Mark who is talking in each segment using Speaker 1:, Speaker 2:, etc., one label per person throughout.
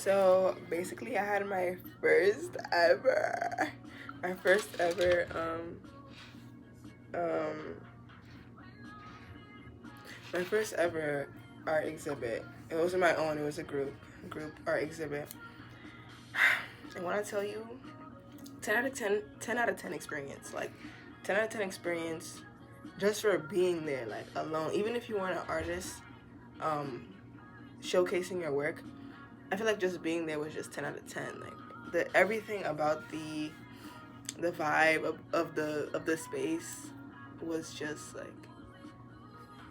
Speaker 1: So basically, I had my first ever, um, my first ever art exhibit. It wasn't my own. It was a group art exhibit. And when I tell you, 10 out of 10, 10 out of 10 experience. Like 10 out of 10 experience just for being there, like alone. Even if you weren't an artist, um, showcasing your work, I feel like just being there was just 10 out of 10. Like the everything about the vibe of the space was just like,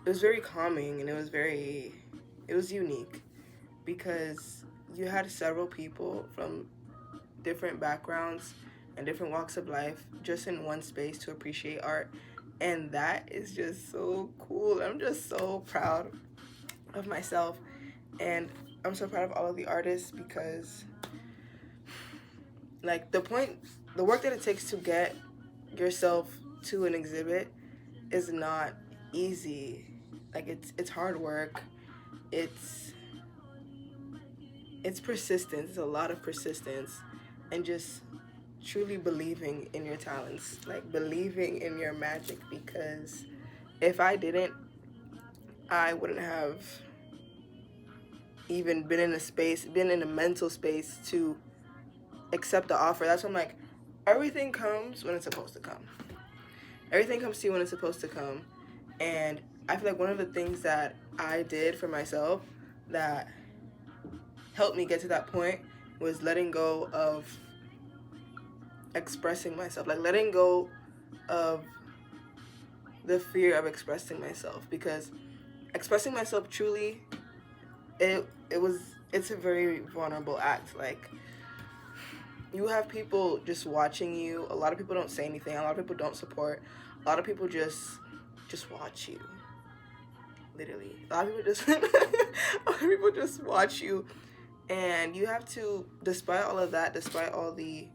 Speaker 1: it was very calming, and it was unique because you had several people from different backgrounds and different walks of life just in one space to appreciate art, and that is just so cool. I'm just so proud of myself, and I'm so proud of all of the artists because like the work that it takes to get yourself to an exhibit is not easy. Like it's hard work. It's it's persistence. It's a lot of persistence, and just truly believing in your talents, like believing in your magic. Because if I didn't, I wouldn't have even been in a mental space to accept the offer. That's when I'm like, everything comes when it's supposed to come. Everything comes to you when it's supposed to come. And I feel like one of the things that I did for myself that helped me get to that point was letting go of expressing myself, like letting go of the fear of expressing myself, because expressing myself truly, it's a very vulnerable act. Like you have people just watching you. A lot of people don't say anything. A lot of people don't support. A lot of people just watch you. Literally, a lot of people just a lot of people just watch you, and you have to, despite all of that, despite all the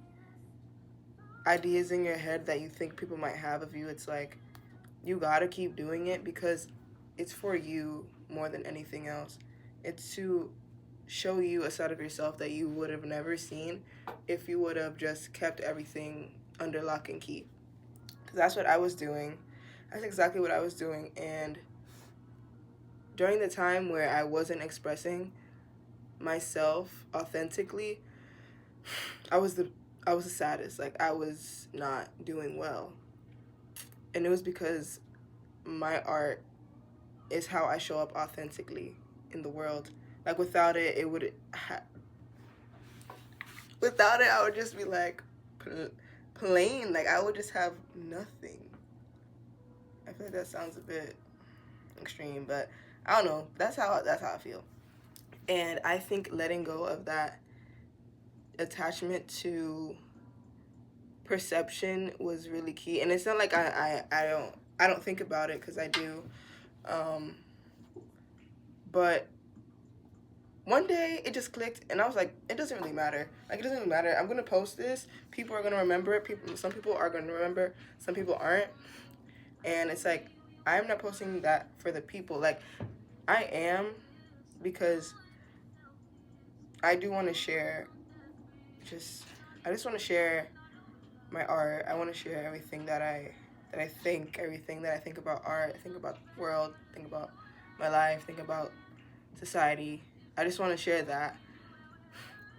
Speaker 1: ideas in your head that you think people might have of you, it's like you gotta keep doing it because it's for you more than anything else. It's to show you a side of yourself that you would have never seen if you would have just kept everything under lock and key. Because that's what I was doing. That's exactly what I was doing. And during the time where I wasn't expressing myself authentically, I was the I was the saddest. Like I was not doing well. And it was because my art is how I show up authentically in the world. Like without it, without it, I would just be like plain. Like I would just have nothing. I feel like that sounds a bit extreme, but I don't know. That's how I feel. And I think letting go of that attachment to perception was really key. And it's not like I don't think about it because I do. Um, but one day it just clicked, and I was like, it doesn't really matter. Like it doesn't really matter. I'm gonna post this. People are gonna remember it. Some people are gonna remember. Some people aren't. And it's like I'm not posting that for the people. Like I am, because I do want to share. Just I just want to share my art. I want to share everything that I think, everything that I think about art, think about the world, think about my life, think about society. I just want to share that.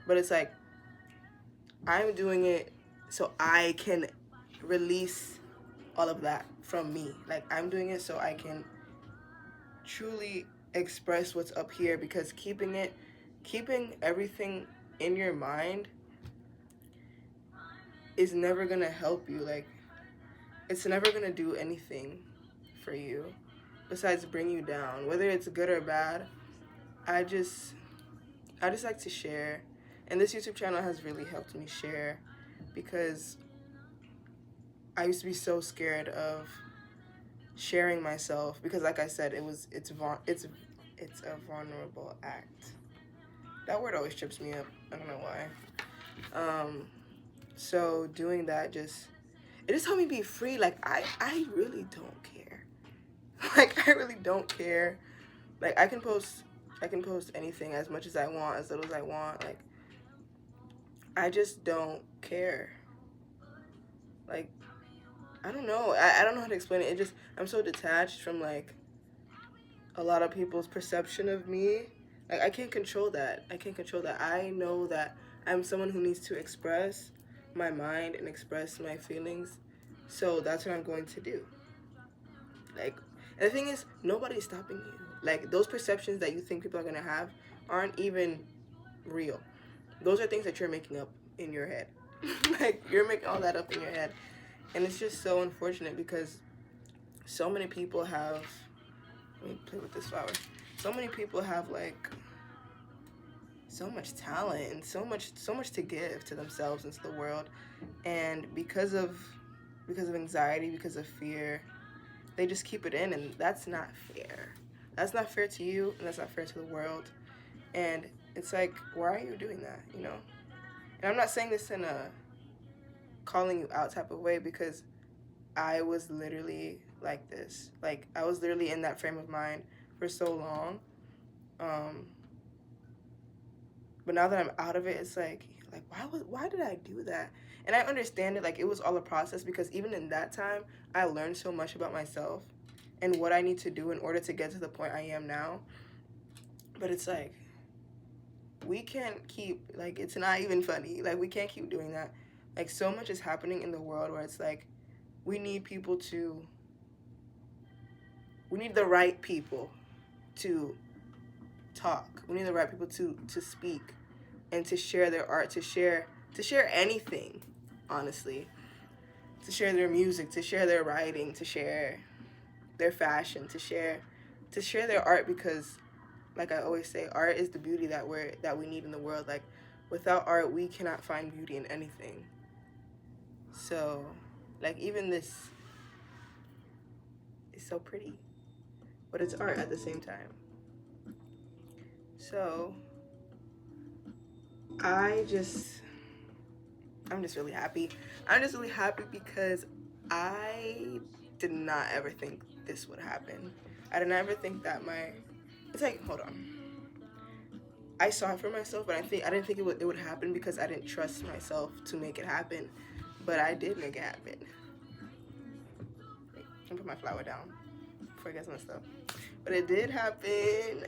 Speaker 1: But it's like I'm doing it so I can release all of that from me. Like I'm doing it so I can truly express what's up here, because keeping everything in your mind is never going to help you. Like it's never going to do anything for you besides bring you down, whether it's good or bad. I just I just like to share, and this YouTube channel has really helped me share, because I used to be so scared of sharing myself, because like I said, it's a vulnerable act. That word always trips me up. I don't know why. So doing that it just helped me be free. Like I really don't care. Like I really don't care. Like I can post I can post anything as much as I want, as little as I want. Like, I just don't care. Like, I don't know. I don't know how to explain it. It just, I'm so detached from, like, a lot of people's perception of me. Like, I can't control that. I can't control that. I know that I'm someone who needs to express my mind and express my feelings. So that's what I'm going to do. Like, and the thing is, nobody's stopping you. Like, those perceptions that you think people are going to have aren't even real. Those are things that you're making up in your head. Like, you're making all that up in your head. And it's just so unfortunate because so many people have, let me play with this flower. So many people have, like, so much talent and so much to give to themselves and to the world. And because of anxiety, because of fear, they just keep it in, and that's not fair. That's not fair to you, and that's not fair to the world. And it's like, why are you doing that, you know? And I'm not saying this in a calling you out type of way, because I was literally like this. Like, I was literally in that frame of mind for so long. But now that I'm out of it, it's like why did I do that? And I understand it, like, it was all a process, because even in that time, I learned so much about myself and what I need to do in order to get to the point I am now. But it's like, we can't keep, like, it's not even funny. Like, we can't keep doing that. Like, so much is happening in the world where it's like, we need the right people to talk. We need the right people to speak and to share their art, to share anything, honestly. To share their music, to share their writing, to share their fashion, to share their art, because, like I always say, art is the beauty that we need in the world. Like, without art, we cannot find beauty in anything. So, like, even this is so pretty, but it's art at the same time. So, I'm just really happy. I'm just really happy because I did not ever think this would happen. I did not ever think that it's like, hold on. I saw it for myself, but I didn't think it would happen, because I didn't trust myself to make it happen. But I did make it happen. I'll put my flower down before it gets messed up. But it did happen.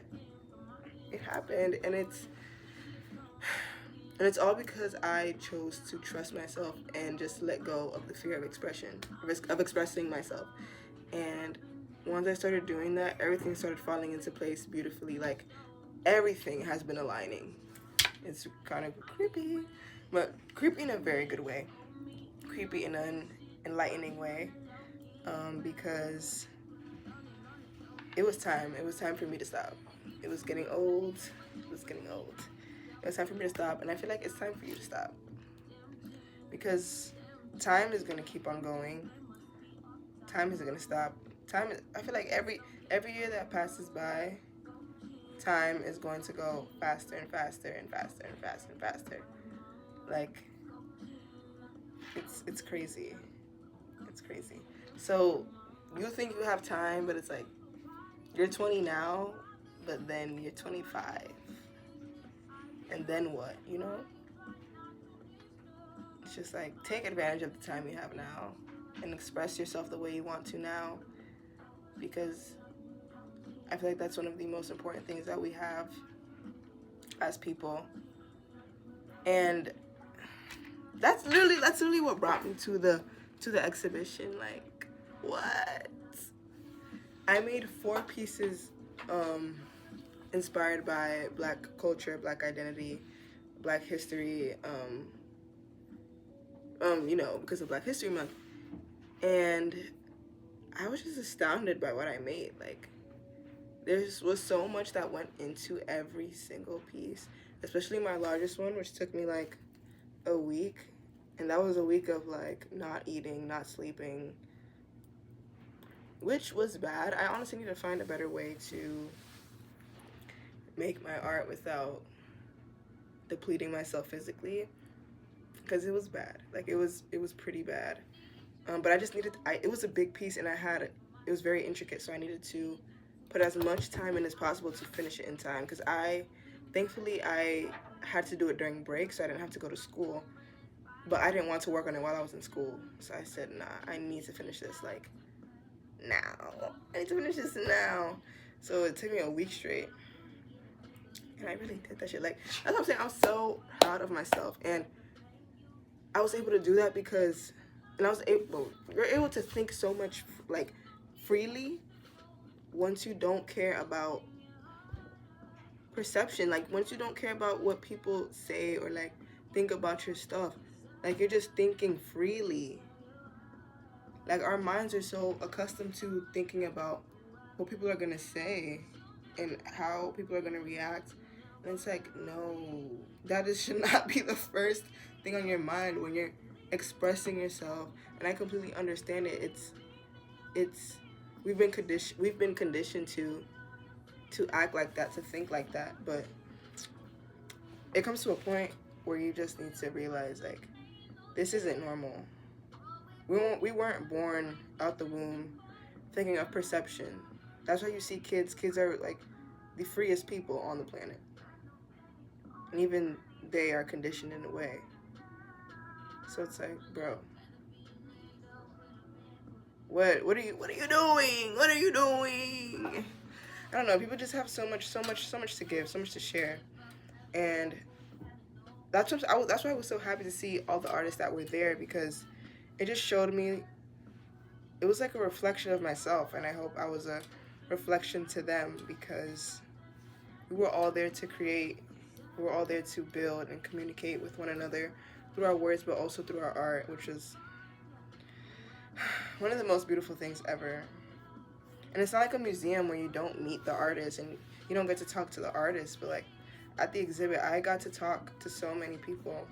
Speaker 1: It happened, and it's all because I chose to trust myself and just let go of the fear of expressing myself. And once I started doing that, everything started falling into place beautifully. Like, everything has been aligning. It's kind of creepy, but creepy in a very good way. Creepy in an enlightening way, because it was time. It was time for me to stop. It was getting old. It was time for me to stop, and I feel like it's time for you to stop. Because time is gonna keep on going. Time isn't gonna stop. I feel like every year that passes by, time is going to go faster and faster and faster and faster and faster. Like, it's crazy. It's crazy. So you think you have time, but it's like, you're 20 now, but then you're 25. And then what, you know? It's just like, take advantage of the time you have now and express yourself the way you want to now, because I feel like that's one of the most important things that we have as people. And that's literally what brought me to the exhibition. Like, what? I made 4 pieces inspired by Black culture, Black identity, Black history, because of Black History Month. And I was just astounded by what I made. Like, there was so much that went into every single piece, especially my largest one, which took me like a week. And that was a week of, like, not eating, not sleeping, which was bad. I honestly need to find a better way to make my art without depleting myself physically, because it was bad. Like, it was pretty bad. But I just needed, it was a big piece, and it was very intricate, so I needed to put as much time in as possible to finish it in time. Because thankfully, I had to do it during break, so I didn't have to go to school. But I didn't want to work on it while I was in school. So I said, nah, I need to finish this, like, now. I need to finish this now. So it took me a week straight. And I really did that shit. Like, that's what I'm saying. I'm so proud of myself. And I was able to do that because, and you're able to think so much, like, freely once you don't care about perception. Like, once you don't care about what people say or, like, think about your stuff. Like, you're just thinking freely. Like, our minds are so accustomed to thinking about what people are going to say and how people are going to react. And it's like, no, should not be the first thing on your mind when you're expressing yourself. And I completely understand it. We've been conditioned to act like that, to think like that. But it comes to a point where you just need to realize, like, this isn't normal. We weren't born out the womb thinking of perception. That's why you see kids are like the freest people on the planet. And even they are conditioned in a way. So it's like, bro, what are you doing? What are you doing? I don't know, people just have so much to give, so much to share. And that's why I was so happy to see all the artists that were there, because it just showed me, it was like a reflection of myself, and I hope I was a reflection to them, because we were all there to create, we were all there to build and communicate with one another through our words, but also through our art, which is one of the most beautiful things ever. And it's not like a museum where you don't meet the artists and you don't get to talk to the artists, but like at the exhibit, I got to talk to so many people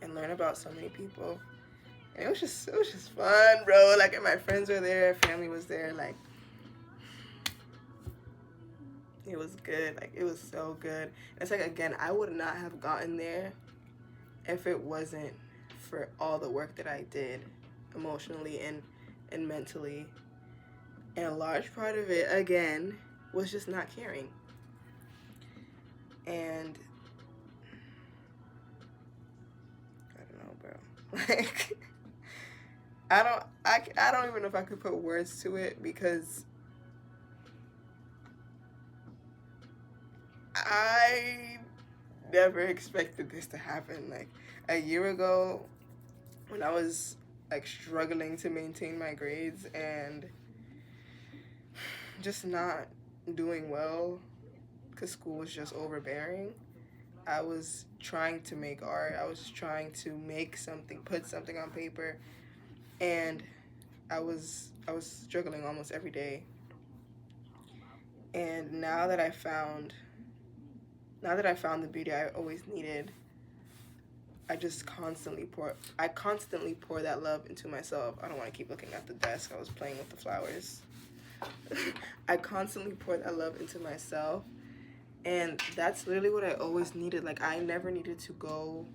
Speaker 1: and learn about so many people. And it was just fun, bro. Like, and my friends were there, family was there, like, it was good. Like, it was so good. And it's like, again, I would not have gotten there if it wasn't for all the work that I did emotionally and mentally. And a large part of it, again, was just not caring. And I don't know, bro. Like, I don't even know if I could put words to it, because I never expected this to happen. Like, a year ago, when I was like struggling to maintain my grades and just not doing well because school was just overbearing, I was trying to make art. I was trying to make something, put something on paper, and I was struggling almost every day. And now that I found the beauty I always needed, I constantly pour that love into myself. I don't want to keep looking at the desk. I was playing with the flowers. I constantly pour that love into myself, and that's literally what I always needed. Like, I never needed to go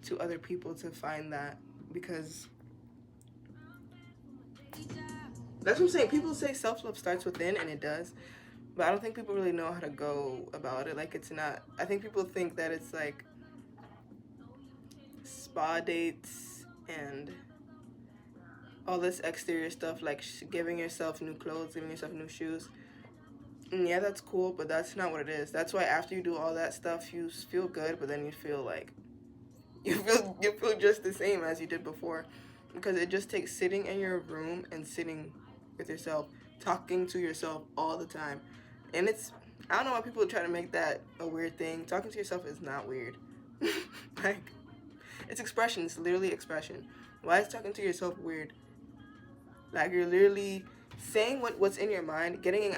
Speaker 1: to other people to find that, because that's what I'm saying. People say self-love starts within, and it does, but I don't think people really know how to go about it. Like, it's not, I think people think that it's like spa dates and all this exterior stuff, like giving yourself new clothes, giving yourself new shoes. And yeah, that's cool, but that's not what it is. That's why after you do all that stuff, you feel good, but then you feel like you feel just the same as you did before, because it just takes sitting in your room and sitting with yourself, talking to yourself all the time. And I don't know why people try to make that a weird thing. Talking to yourself is not weird. Like, it's expression. It's literally expression. Why is talking to yourself weird? Like, you're literally saying what's in your mind, getting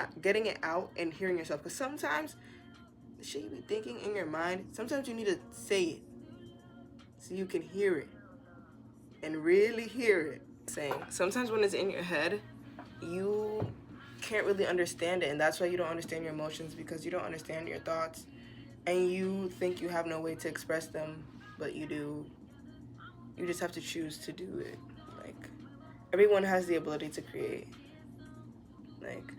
Speaker 1: it out, and hearing yourself. Because sometimes the shit you be thinking in your mind, sometimes you need to say it so you can hear it and really hear it. Sometimes when it's in your head, you can't really understand it, and that's why you don't understand your emotions, because you don't understand your thoughts, and you think you have no way to express them, but you do. You just have to choose to do it. Like, everyone has the ability to create. Like,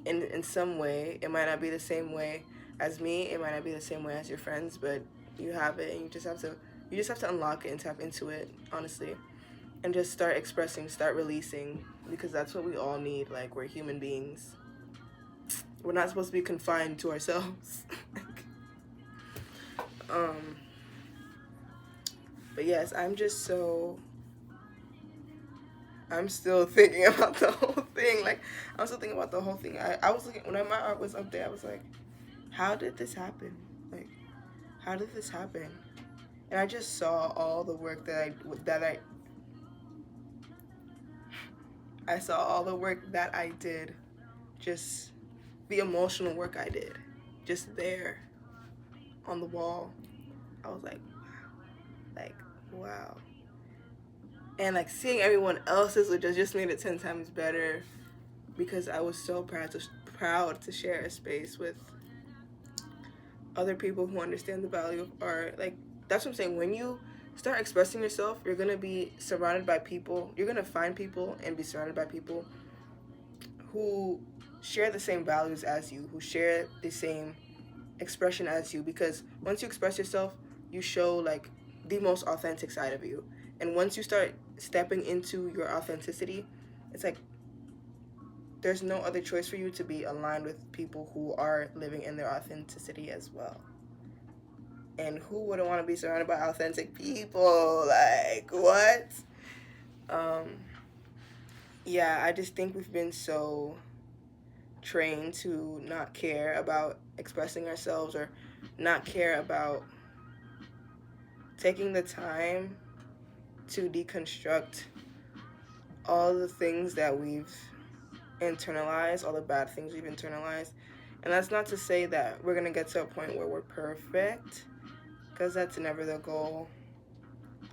Speaker 1: in some way. It might not be the same way as me. It might not be the same way as your friends, but you have it, and you just have to unlock it and tap into it, honestly, and just start expressing, start releasing, because that's what we all need. Like, we're human beings. We're not supposed to be confined to ourselves. um, but yes, I'm still thinking about the whole thing. Like, I'm still thinking about the whole thing. I was looking, when my art was up there, I was like, how did this happen? Like, how did this happen? And I just saw all the work I saw all the work that I did, just the emotional work I did, just there on the wall. I was like, wow. And like seeing everyone else's, which just made it 10 times better, because I was so proud to share a space with other people who understand the value of art. Like, that's what I'm saying. When you start expressing yourself, you're gonna be surrounded by people. You're gonna find people and be surrounded by people who share the same values as you, who share the same expression as you. Because once you express yourself, you show like the most authentic side of you. And once you start stepping into your authenticity, it's like there's no other choice for you to be aligned with people who are living in their authenticity as well. And who wouldn't want to be surrounded by authentic people? Like, what? Yeah, I just think we've been so trained to not care about expressing ourselves, or not care about taking the time to deconstruct all the things that we've internalized, all the bad things we've internalized. And that's not to say that we're going to get to a point where we're perfect, because that's never the goal.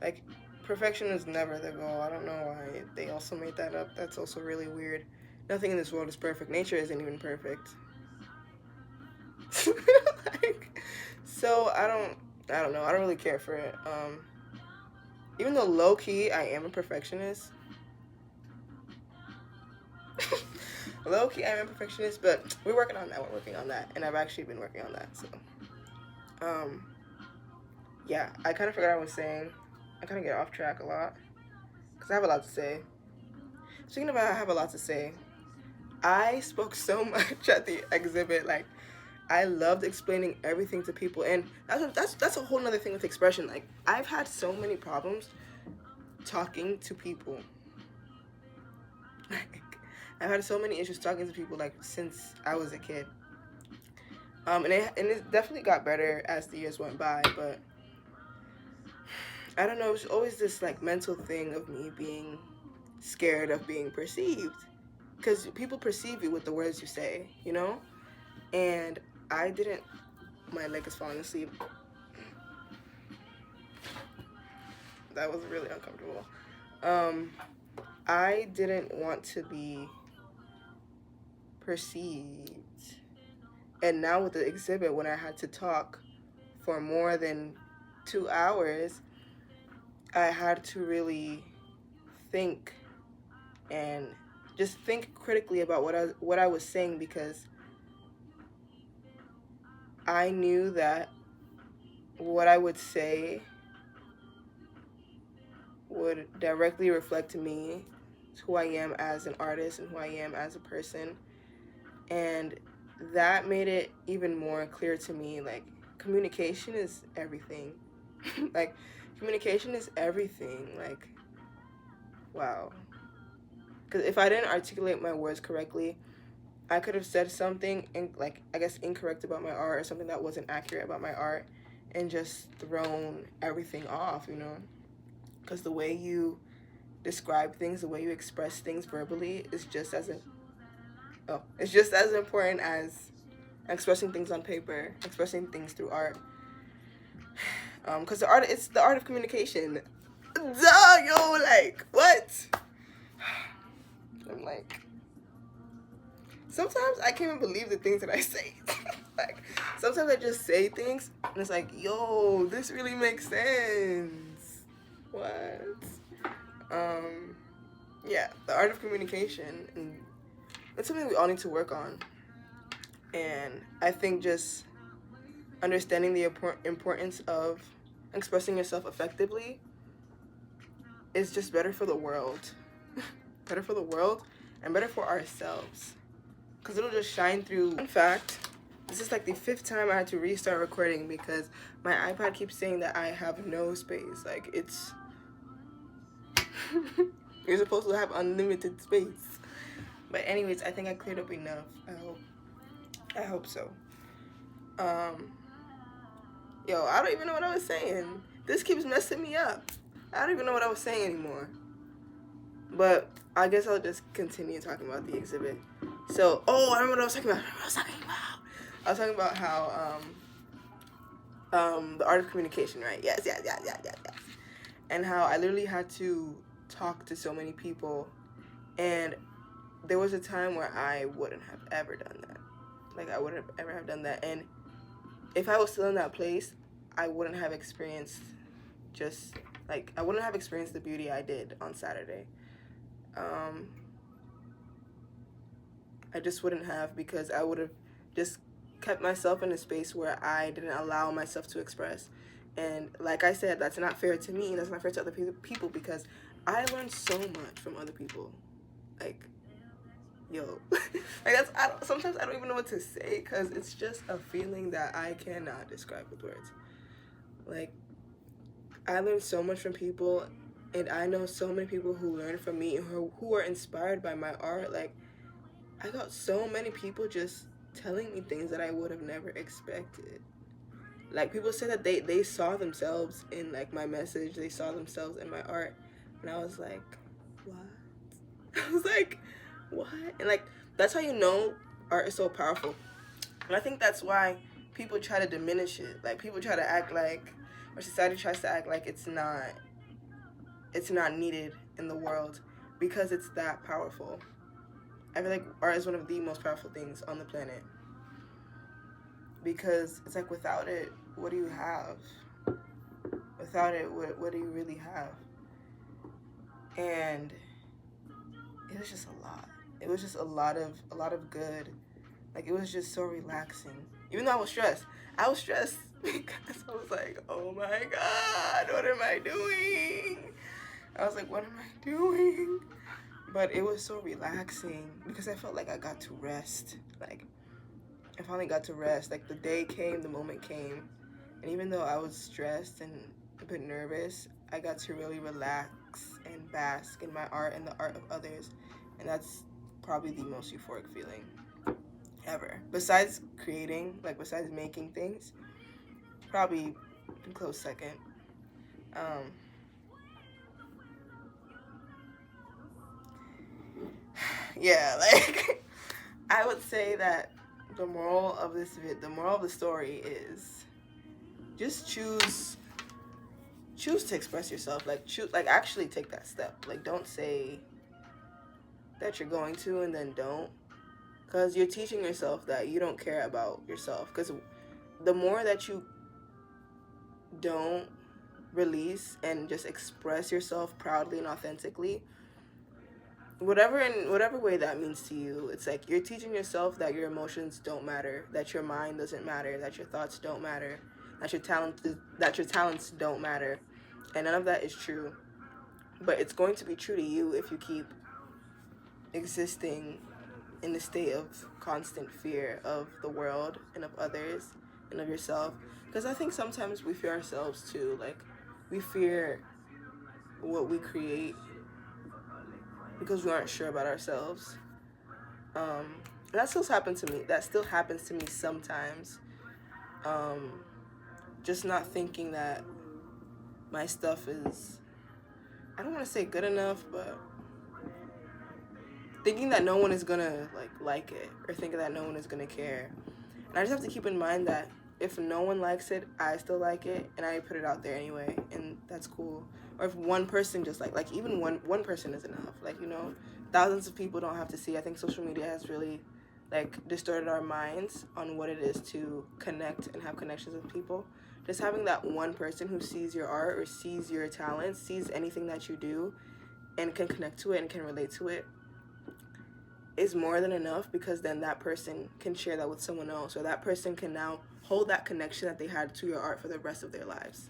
Speaker 1: Like, perfection is never the goal. I don't know why they also made that up. That's also really weird. Nothing in this world is perfect. Nature isn't even perfect. Like, so I don't know. I don't really care for it. Even though low key I am a perfectionist. Low key I am a perfectionist, but we're working on that. We're working on that, and I've actually been working on that. So, yeah, I kind of forgot what I was saying. I kind of get off track a lot because I have a lot to say. Speaking about I have a lot to say, I spoke so much at the exhibit. Like, I loved explaining everything to people, and that's a whole nother thing with expression. Like, I've had so many problems talking to people. I've had so many issues talking to people, like, since I was a kid. And it definitely got better as the years went by, but I don't know, it was always this, like, mental thing of me being scared of being perceived, because people perceive you with the words you say, you know? And I didn't, my leg is falling asleep. That was really uncomfortable. I didn't want to be perceived. And now with the exhibit, when I had to talk for more than 2 hours, I had to really think, and just think critically about what I was saying, because I knew that what I would say would directly reflect me, who I am as an artist and who I am as a person. And that made it even more clear to me, like, communication is everything. Like, communication is everything. Like, wow. Because if I didn't articulate my words correctly, I could have said something, like, I guess incorrect about my art, or something that wasn't accurate about my art, and just thrown everything off, you know? Because the way you describe things, the way you express things verbally is just as it's just as important as expressing things on paper, expressing things through art. Because it's the art of communication. Duh, yo, like, what? I'm like, sometimes I can't even believe the things that I say. Like, sometimes I just say things, and it's like, yo, this really makes sense. What? Yeah, the art of communication, and it's something we all need to work on. And I think just understanding the importance of expressing yourself effectively is just better for the world. Better for the world and better for ourselves. Because it'll just shine through. In fact, this is like the 5th time I had to restart recording because my iPad keeps saying that I have no space. Like, it's... You're supposed to have unlimited space. But anyways, I think I cleared up enough. I hope so. Yo, I don't even know what I was saying. This keeps messing me up. I don't even know what I was saying anymore. But I guess I'll just continue talking about the exhibit. So, I remember what I was talking about. I was talking about how, the art of communication, right? Yes. And how I literally had to talk to so many people. And there was a time where I wouldn't have ever done that. Like, I wouldn't have ever have done that. And if I was still in that place, I wouldn't have experienced I wouldn't have experienced the beauty I did on Saturday. I just wouldn't have, because I would have just kept myself in a space where I didn't allow myself to express. And like I said, that's not fair to me. That's not fair to other people, because I learned so much from other people. Like, yo, like sometimes I don't even know what to say, because it's just a feeling that I cannot describe with words. Like, I learned so much from people, and I know so many people who learn from me, who are inspired by my art. Like, I got so many people just telling me things that I would have never expected. Like, people said that they saw themselves in, like, my message. They saw themselves in my art. And I was like, what? I was like, what? And, like, that's how you know art is so powerful. And I think that's why people try to diminish it. Like, people try to act like, or society tries to act like it's not needed in the world, because it's that powerful. I feel like art is one of the most powerful things on the planet, because it's like, without it, what do you have? Without it, what do you really have? And it was just a lot. It was just a lot of good. Like, it was just so relaxing. Even though I was stressed because I was like, oh my God, what am I doing? I was like, what am I doing? But it was so relaxing, because I felt like I got to rest. Like, I finally got to rest. Like, the day came, the moment came. And even though I was stressed and a bit nervous, I got to really relax and bask in my art and the art of others. And that's probably the most euphoric feeling ever. Besides creating, like, besides making things, probably a close second. Yeah, like, I would say that the moral of the story is just choose to express yourself. Like, actually take that step. Like, don't say that you're going to and then don't, because you're teaching yourself that you don't care about yourself. Because the more that you don't release and just express yourself proudly and authentically, whatever way that means to you, it's like you're teaching yourself that your emotions don't matter, that your mind doesn't matter, that your thoughts don't matter, that your talents don't matter. And none of that is true. But it's going to be true to you if you keep existing in a state of constant fear of the world and of others and of yourself. Because I think sometimes we fear ourselves too. Like, we fear what we create because we aren't sure about ourselves. That still happens to me sometimes. Just not thinking that my stuff is, I don't want to say good enough, but thinking that no one is gonna like it, or thinking that no one is gonna care. And I just have to keep in mind that if no one likes it, I still like it, and I put it out there anyway, and that's cool. Or if one person just like even one person is enough. Like, you know, thousands of people don't have to see. I think social media has really distorted our minds on what it is to connect and have connections with people. Just having that one person who sees your art or sees your talent, sees anything that you do, and can connect to it and can relate to it, is more than enough, because then that person can share that with someone else, or that person can now hold that connection that they had to your art for the rest of their lives.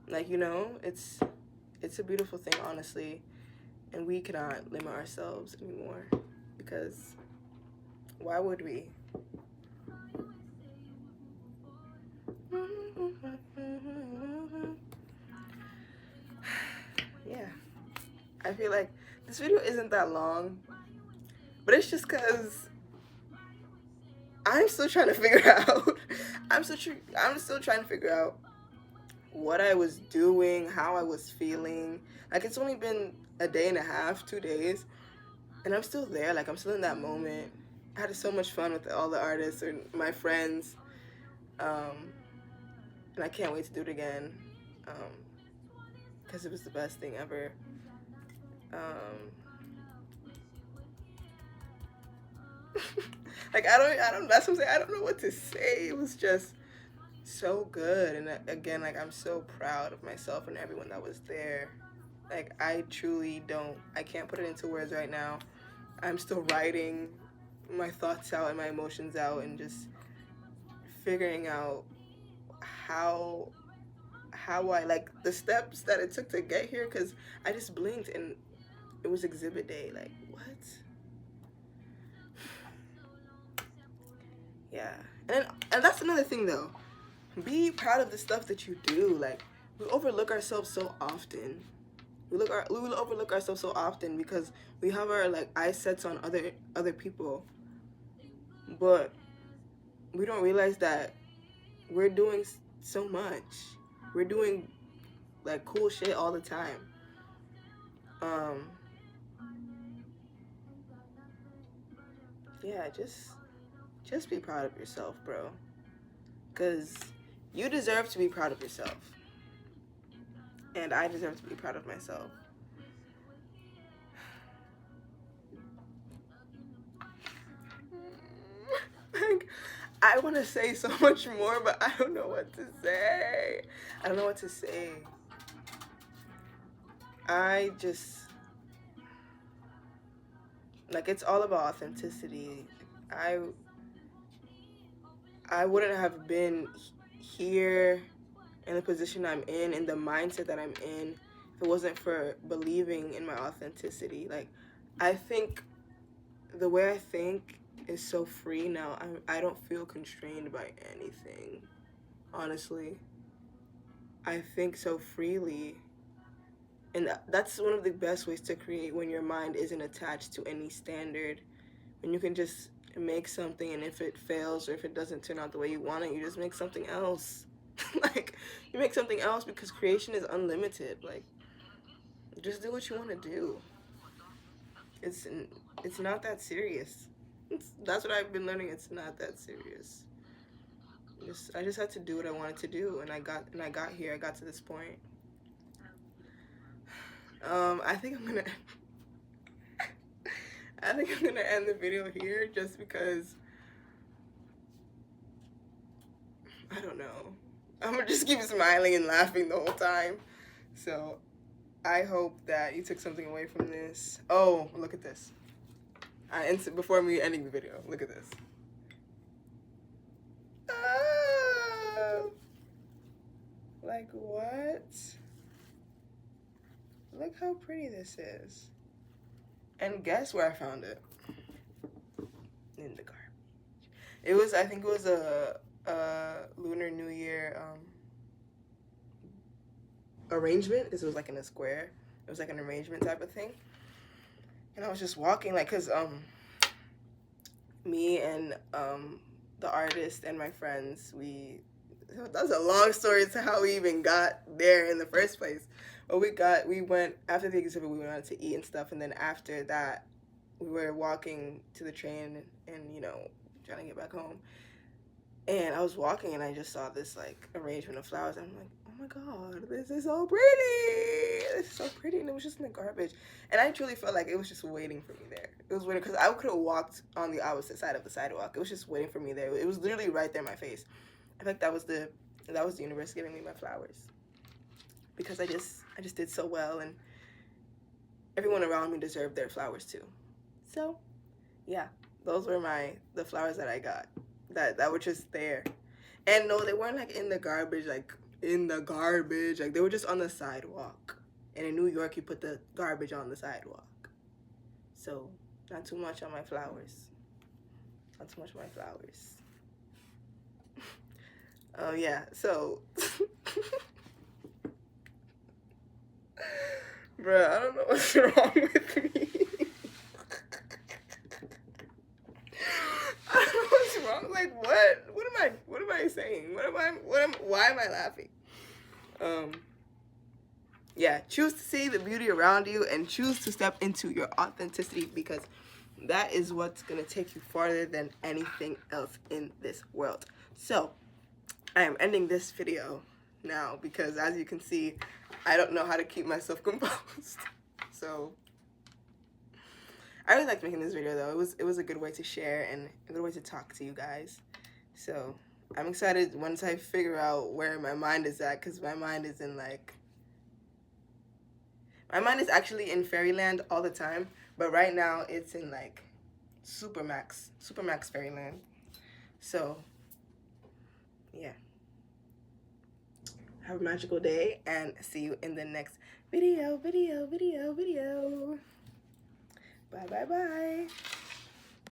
Speaker 1: Like, you know, it's a beautiful thing, honestly, and we cannot limit ourselves anymore, because why would we? Yeah, I feel like this video isn't that long, but it's just because I'm still trying to figure out. I'm still trying to figure out what I was doing, how I was feeling. Like, it's only been a day and a half, 2 days, and I'm still there. Like, I'm still in that moment. I had so much fun with all the artists and my friends, and I can't wait to do it again, because it was the best thing ever. Like, I don't. That's what I'm saying. I don't know what to say. It was just so good, and again, like, I'm so proud of myself and everyone that was there. Like, I truly don't. I can't put it into words right now. I'm still writing my thoughts out and my emotions out, and just figuring out how I, like, the steps that it took to get here, because I just blinked and it was exhibit day. Like, what? Yeah. And that's another thing, though. Be proud of the stuff that you do. Like, we overlook ourselves so often. We will overlook ourselves so often because we have our, like, eyes sets on other people, but we don't realize that we're doing so much. We're doing, like, cool shit all the time. Yeah, just be proud of yourself, bro. Because you deserve to be proud of yourself. And I deserve to be proud of myself. Like, I want to say so much more, but I don't know what to say. I don't know what to say. I just, like, it's all about authenticity. I wouldn't have been here in the position I'm in the mindset that I'm in, if it wasn't for believing in my authenticity. Like, I think the way I think is so free now. I don't feel constrained by anything, honestly. I think so freely. And that's one of the best ways to create, when your mind isn't attached to any standard. When you can just make something, and if it fails or if it doesn't turn out the way you want it, you just make something else. Like, you make something else, because creation is unlimited. Like, just do what you want to do. It's not that serious. That's what I've been learning. It's not that serious. I just had to do what I wanted to do, and I got here. I got to this point. I think I'm gonna end the video here, just because I don't know. I'm gonna just keep smiling and laughing the whole time. So I hope that you took something away from this. Oh, look at this. Before me ending the video, look at this. Like, what? Look how pretty this is. And guess where I found it? In the garbage. I think it was a Lunar New Year arrangement, because it was, like, in a square. It was like an arrangement type of thing. And I was just walking, like, because me and the artist and my friends, that's a long story to how we even got there in the first place. But we went, after the exhibit, we went out to eat and stuff, and then after that, we were walking to the train and, you know, trying to get back home. And I was walking, and I just saw this, like, arrangement of flowers, and I'm like, oh my god, this is so pretty! This is so pretty, and it was just in the garbage. And I truly felt like it was just waiting for me there. It was waiting, because I could have walked on the opposite side of the sidewalk. It was just waiting for me there. It was literally right there in my face. I think that was the universe giving me my flowers, because I just did so well, and everyone around me deserved their flowers too. So yeah, those were the flowers that I got that were just there. And no, they weren't like in the garbage, like in the garbage. Like they were just on the sidewalk. And in New York, you put the garbage on the sidewalk. So not too much on my flowers. Not too much on my flowers. Oh yeah, so bruh, I don't know what's wrong with me. I don't know what's wrong. Like what? What am I saying? Why am I laughing? Yeah, choose to see the beauty around you and choose to step into your authenticity, because that is what's gonna take you farther than anything else in this world. So I am ending this video now because, as you can see, I don't know how to keep myself composed. So I really liked making this video though. It was a good way to share and a good way to talk to you guys. So I'm excited once I figure out where my mind is at, because my mind is actually in fairyland all the time, but right now it's in like Supermax fairyland. So yeah, have a magical day and see you in the next video. Bye.